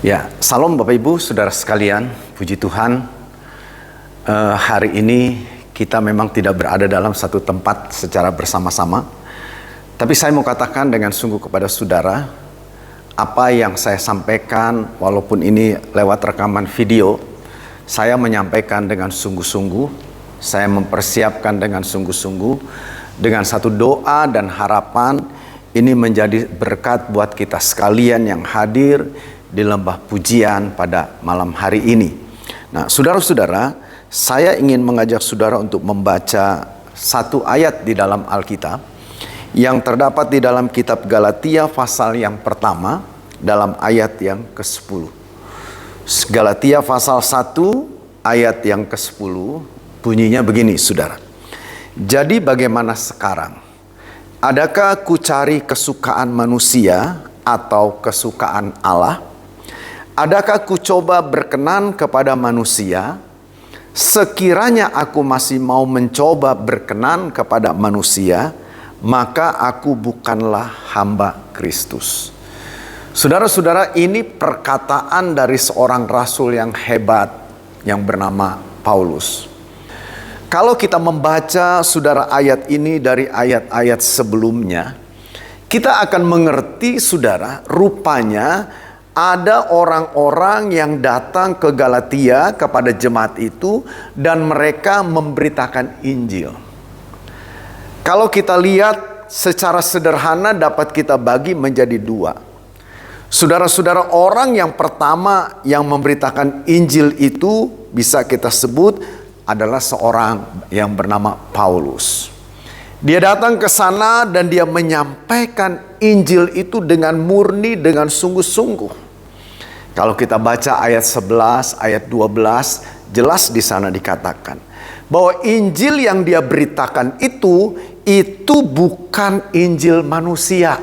Ya, salam Bapak Ibu, saudara sekalian, puji Tuhan. Hari ini kita memang tidak berada dalam satu tempat secara bersama-sama. Tapi saya mau katakan dengan sungguh kepada saudara, apa yang saya sampaikan, walaupun ini lewat rekaman video, saya menyampaikan dengan sungguh-sungguh, saya mempersiapkan dengan sungguh-sungguh, dengan satu doa dan harapan, ini menjadi berkat buat kita sekalian yang hadir di lembah pujian pada malam hari ini. Nah, saudara-saudara, saya ingin mengajak saudara untuk membaca satu ayat di dalam Alkitab yang terdapat di dalam kitab Galatia pasal yang pertama dalam ayat yang ke-10. Galatia pasal 1 ayat yang ke-10 bunyinya begini, saudara. Jadi bagaimana sekarang? Adakah ku cari kesukaan manusia atau kesukaan Allah? Adakah ku coba berkenan kepada manusia? Sekiranya aku masih mau mencoba berkenan kepada manusia, maka aku bukanlah hamba Kristus. Saudara-saudara, ini perkataan dari seorang rasul yang hebat yang bernama Paulus. Kalau kita membaca saudara ayat ini dari ayat-ayat sebelumnya, kita akan mengerti saudara, rupanya ada orang-orang yang datang ke Galatia kepada jemaat itu dan mereka memberitakan Injil. Kalau kita lihat secara sederhana dapat kita bagi menjadi dua. Saudara-saudara, orang yang pertama yang memberitakan Injil itu bisa kita sebut adalah seorang yang bernama Paulus. Dia datang ke sana dan dia menyampaikan Injil itu dengan murni, dengan sungguh-sungguh. Kalau kita baca ayat 11, ayat 12, jelas di sana dikatakan bahwa Injil yang dia beritakan itu bukan Injil manusia.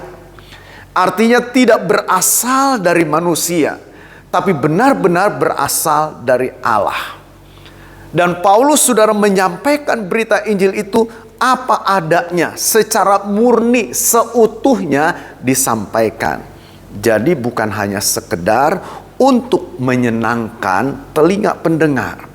Artinya tidak berasal dari manusia, tapi benar-benar berasal dari Allah. Dan Paulus saudara menyampaikan berita Injil itu apa adanya, secara murni, seutuhnya disampaikan. Jadi bukan hanya sekedar untuk menyenangkan telinga pendengar.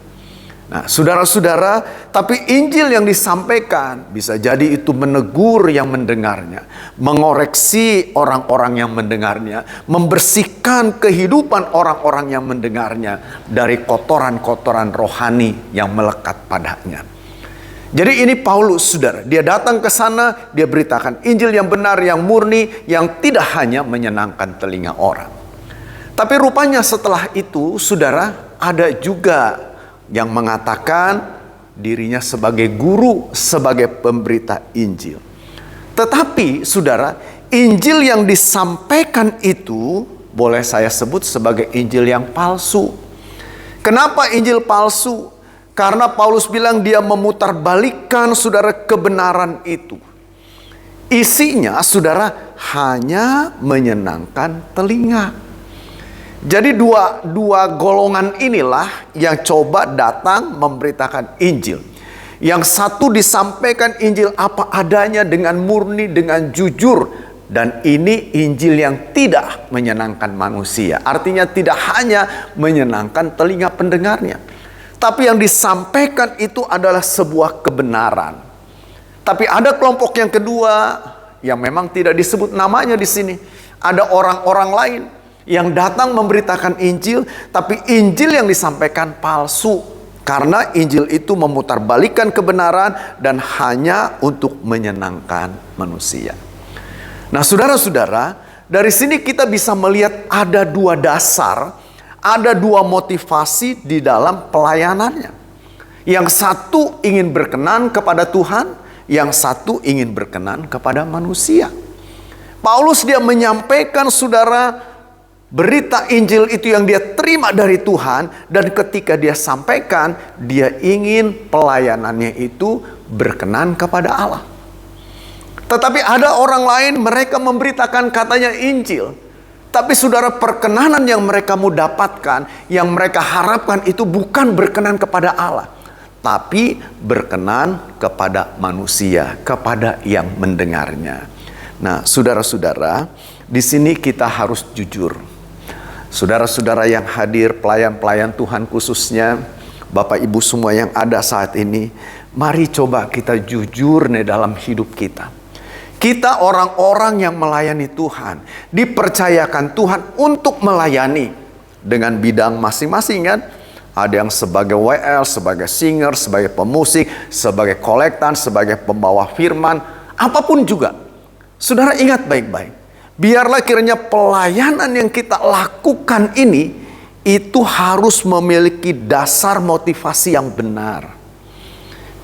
Nah, saudara-saudara, tapi Injil yang disampaikan bisa jadi itu menegur yang mendengarnya, mengoreksi orang-orang yang mendengarnya, membersihkan kehidupan orang-orang yang mendengarnya dari kotoran-kotoran rohani yang melekat padanya. Jadi ini Paulus, saudara. Dia datang ke sana, dia beritakan Injil yang benar, yang murni, yang tidak hanya menyenangkan telinga orang. Tapi rupanya setelah itu, saudara, ada juga yang mengatakan dirinya sebagai guru, sebagai pemberita Injil. Tetapi, saudara, Injil yang disampaikan itu boleh saya sebut sebagai Injil yang palsu. Kenapa Injil palsu? Karena Paulus bilang dia memutarbalikkan saudara kebenaran itu. Isinya saudara hanya menyenangkan telinga. Jadi dua golongan inilah yang coba datang memberitakan Injil. Yang satu disampaikan Injil apa adanya dengan murni, dengan jujur. Dan ini Injil yang tidak menyenangkan manusia. Artinya tidak hanya menyenangkan telinga pendengarnya, tapi yang disampaikan itu adalah sebuah kebenaran. Tapi ada kelompok yang kedua yang memang tidak disebut namanya di sini. Ada orang-orang lain yang datang memberitakan Injil, tapi Injil yang disampaikan palsu. Karena Injil itu memutarbalikkan kebenaran dan hanya untuk menyenangkan manusia. Nah, saudara-saudara, dari sini kita bisa melihat ada dua dasar, ada dua motivasi di dalam pelayanannya. Yang satu ingin berkenan kepada Tuhan, yang satu ingin berkenan kepada manusia. Paulus dia menyampaikan saudara berita Injil itu yang dia terima dari Tuhan, dan ketika dia sampaikan, dia ingin pelayanannya itu berkenan kepada Allah. Tetapi ada orang lain, mereka memberitakan katanya Injil, tapi saudara, perkenanan yang mereka mau dapatkan, yang mereka harapkan itu bukan berkenan kepada Allah, tapi berkenan kepada manusia, kepada yang mendengarnya. Nah, saudara-saudara, di sini kita harus jujur. Saudara-saudara yang hadir, pelayan-pelayan Tuhan khususnya, Bapak Ibu semua yang ada saat ini, mari coba kita jujur nih dalam hidup kita. Kita orang-orang yang melayani Tuhan, dipercayakan Tuhan untuk melayani dengan bidang masing-masing kan. Ada yang sebagai WL, sebagai singer, sebagai pemusik, sebagai kolektan, sebagai pembawa firman, apapun juga. Saudara ingat baik-baik, biarlah kiranya pelayanan yang kita lakukan ini, itu harus memiliki dasar motivasi yang benar.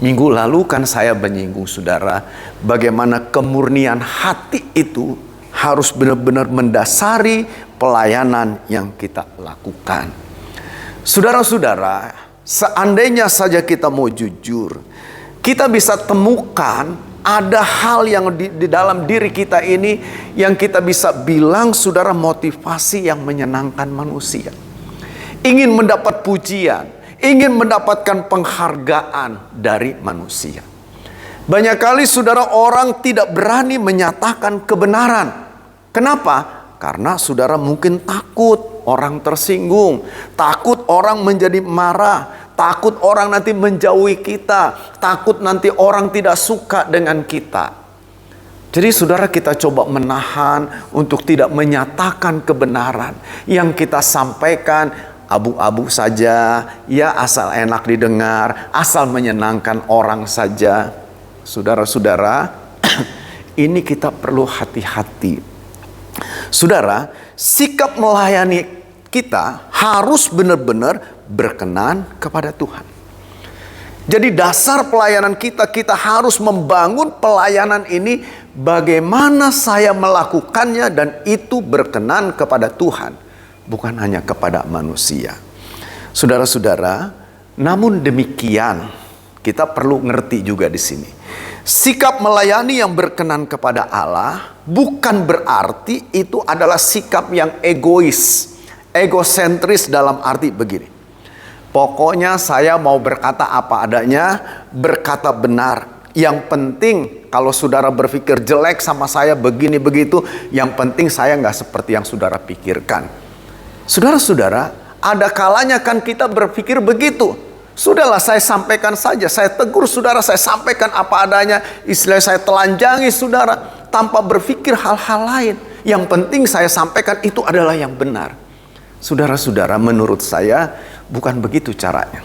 Minggu lalu kan saya menyinggung saudara, bagaimana kemurnian hati itu harus benar-benar mendasari pelayanan yang kita lakukan. Saudara-saudara, seandainya saja kita mau jujur, kita bisa temukan ada hal yang di dalam diri kita ini yang kita bisa bilang saudara motivasi yang menyenangkan manusia. Ingin mendapat pujian, ingin mendapatkan penghargaan dari manusia. Banyak kali saudara orang tidak berani menyatakan kebenaran. Kenapa? Karena saudara mungkin takut orang tersinggung, takut orang menjadi marah, takut orang nanti menjauhi kita, takut nanti orang tidak suka dengan kita. Jadi saudara, kita coba menahan untuk tidak menyatakan kebenaran. Yang kita sampaikan abu-abu saja, ya asal enak didengar, asal menyenangkan orang saja. Saudara-saudara, ini kita perlu hati-hati. Saudara, sikap melayani kita harus benar-benar berkenan kepada Tuhan. Jadi dasar pelayanan kita harus membangun pelayanan ini bagaimana saya melakukannya dan itu berkenan kepada Tuhan, bukan hanya kepada manusia. Saudara-saudara, namun demikian kita perlu ngerti juga di sini. Sikap melayani yang berkenan kepada Allah bukan berarti itu adalah sikap yang egois, egosentris dalam arti begini. Pokoknya saya mau berkata apa adanya, berkata benar. Yang penting kalau saudara berpikir jelek sama saya begini begitu, yang penting saya nggak seperti yang saudara pikirkan. Saudara-saudara, ada kalanya kan kita berpikir begitu. Sudahlah, saya sampaikan saja, saya tegur saudara, saya sampaikan apa adanya, istilah saya telanjangi saudara, tanpa berpikir hal-hal lain. Yang penting saya sampaikan itu adalah yang benar. Saudara-saudara, menurut saya bukan begitu caranya.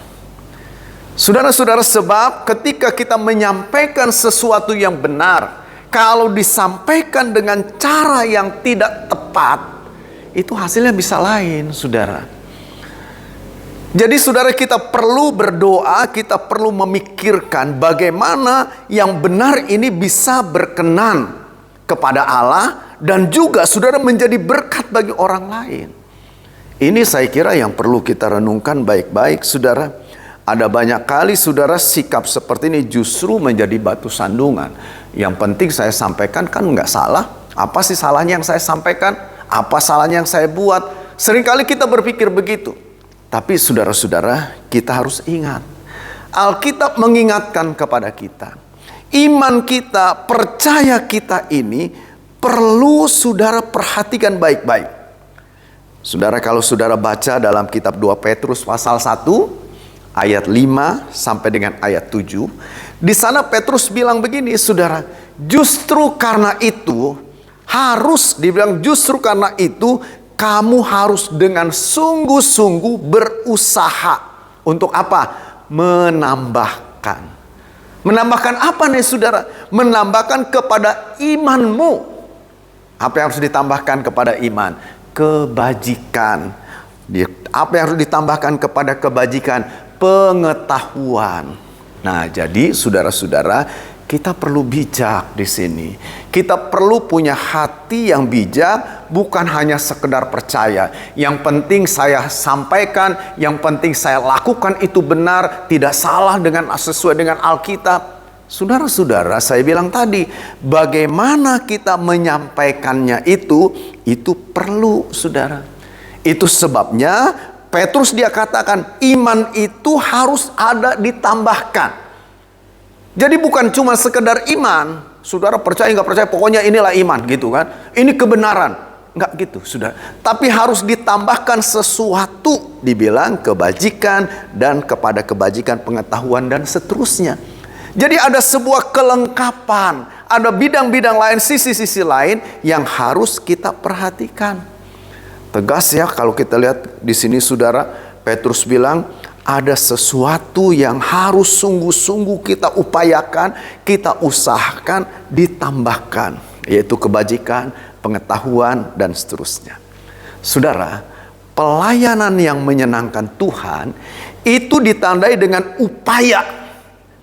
Saudara-saudara, sebab ketika kita menyampaikan sesuatu yang benar, kalau disampaikan dengan cara yang tidak tepat, itu hasilnya bisa lain, saudara. Jadi saudara, kita perlu berdoa, kita perlu memikirkan bagaimana yang benar ini bisa berkenan kepada Allah dan juga saudara menjadi berkat bagi orang lain. Ini saya kira yang perlu kita renungkan baik-baik, saudara. Ada banyak kali saudara sikap seperti ini justru menjadi batu sandungan. Yang penting saya sampaikan kan nggak salah. Apa sih salahnya yang saya sampaikan? Apa salahnya yang saya buat? Seringkali kita berpikir begitu. Tapi saudara-saudara, kita harus ingat, Alkitab mengingatkan kepada kita, iman kita, percaya kita ini perlu saudara perhatikan baik-baik. Saudara, kalau saudara baca dalam kitab 2 Petrus pasal 1 ayat 5 sampai dengan ayat 7, di sana Petrus bilang begini, saudara, justru karena itu kamu harus dengan sungguh-sungguh berusaha. Untuk apa? Menambahkan. Menambahkan apa nih saudara? Menambahkan kepada imanmu. Apa yang harus ditambahkan kepada iman? Kebajikan. Apa yang harus ditambahkan kepada kebajikan? Pengetahuan. Nah, jadi saudara-saudara, kita perlu bijak di sini. Kita perlu punya hati yang bijak, bukan hanya sekedar percaya. Yang penting saya sampaikan, yang penting saya lakukan itu benar, tidak salah dengan sesuai dengan Alkitab. Saudara-saudara, saya bilang tadi, bagaimana kita menyampaikannya itu perlu, saudara. Itu sebabnya Petrus dia katakan, iman itu harus ada ditambahkan. Jadi bukan cuma sekedar iman, saudara percaya nggak percaya, pokoknya inilah iman gitu kan. Ini kebenaran. Enggak gitu, sudah. Tapi harus ditambahkan sesuatu, dibilang kebajikan dan kepada kebajikan pengetahuan dan seterusnya. Jadi ada sebuah kelengkapan, ada bidang-bidang lain, sisi-sisi lain yang harus kita perhatikan. Tegas ya kalau kita lihat di sini saudara, Petrus bilang ada sesuatu yang harus sungguh-sungguh kita upayakan, kita usahakan ditambahkan, yaitu kebajikan, pengetahuan, dan seterusnya. Saudara, pelayanan yang menyenangkan Tuhan itu ditandai dengan upaya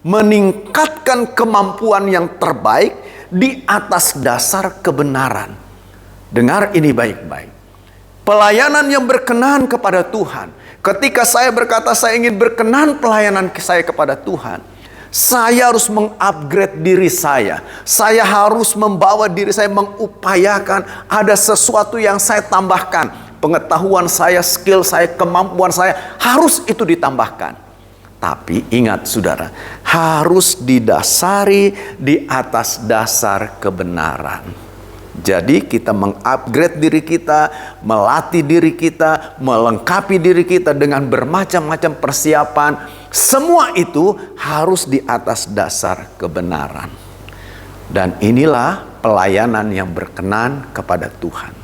meningkatkan kemampuan yang terbaik di atas dasar kebenaran. Dengar ini baik-baik. Pelayanan yang berkenan kepada Tuhan. Ketika saya berkata saya ingin berkenan pelayanan saya kepada Tuhan, saya harus mengupgrade diri saya. Saya harus membawa diri saya, mengupayakan ada sesuatu yang saya tambahkan. Pengetahuan saya, skill saya, kemampuan saya, harus itu ditambahkan. Tapi ingat saudara, harus didasari di atas dasar kebenaran. Jadi kita mengupgrade diri kita, melatih diri kita, melengkapi diri kita dengan bermacam-macam persiapan. Semua itu harus di atas dasar kebenaran. Dan inilah pelayanan yang berkenan kepada Tuhan.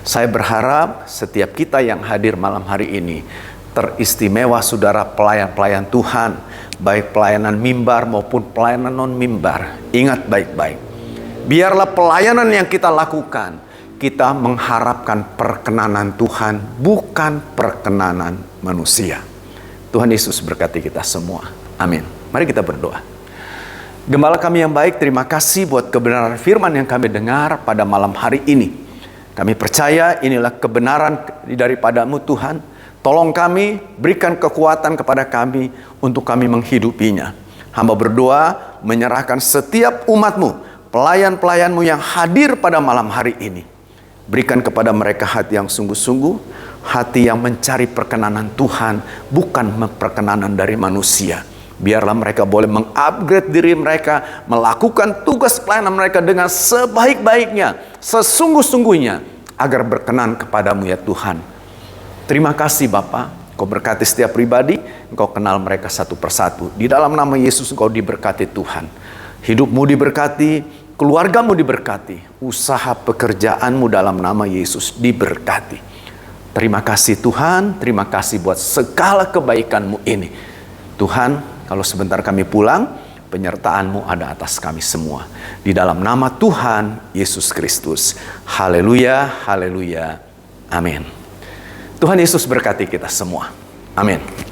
Saya berharap setiap kita yang hadir malam hari ini teristimewa saudara pelayan-pelayan Tuhan, baik pelayanan mimbar maupun pelayanan non-mimbar. Ingat baik-baik. Biarlah pelayanan yang kita lakukan, kita mengharapkan perkenanan Tuhan, bukan perkenanan manusia. Tuhan Yesus berkati kita semua. Amin. Mari kita berdoa. Gembala kami yang baik, terima kasih buat kebenaran firman yang kami dengar pada malam hari ini. Kami percaya inilah kebenaran daripada-Mu Tuhan. Tolong kami, berikan kekuatan kepada kami untuk kami menghidupinya. Hamba berdoa menyerahkan setiap umat-Mu, pelayan-pelayan-Mu yang hadir pada malam hari ini. Berikan kepada mereka hati yang sungguh-sungguh, hati yang mencari perkenanan Tuhan, bukan perkenanan dari manusia. Biarlah mereka boleh mengupgrade diri mereka, melakukan tugas pelayanan mereka dengan sebaik-baiknya, sesungguh-sungguhnya, agar berkenan kepadamu ya Tuhan. Terima kasih Bapa, Engkau berkati setiap pribadi, Engkau kenal mereka satu persatu. Di dalam nama Yesus Engkau diberkati Tuhan. Hidupmu diberkati, keluargamu diberkati, usaha pekerjaanmu dalam nama Yesus diberkati. Terima kasih Tuhan, terima kasih buat segala kebaikan-Mu ini. Tuhan, kalau sebentar kami pulang, penyertaan-Mu ada atas kami semua. Di dalam nama Tuhan Yesus Kristus. Haleluya, haleluya, amin. Tuhan Yesus berkati kita semua. Amin.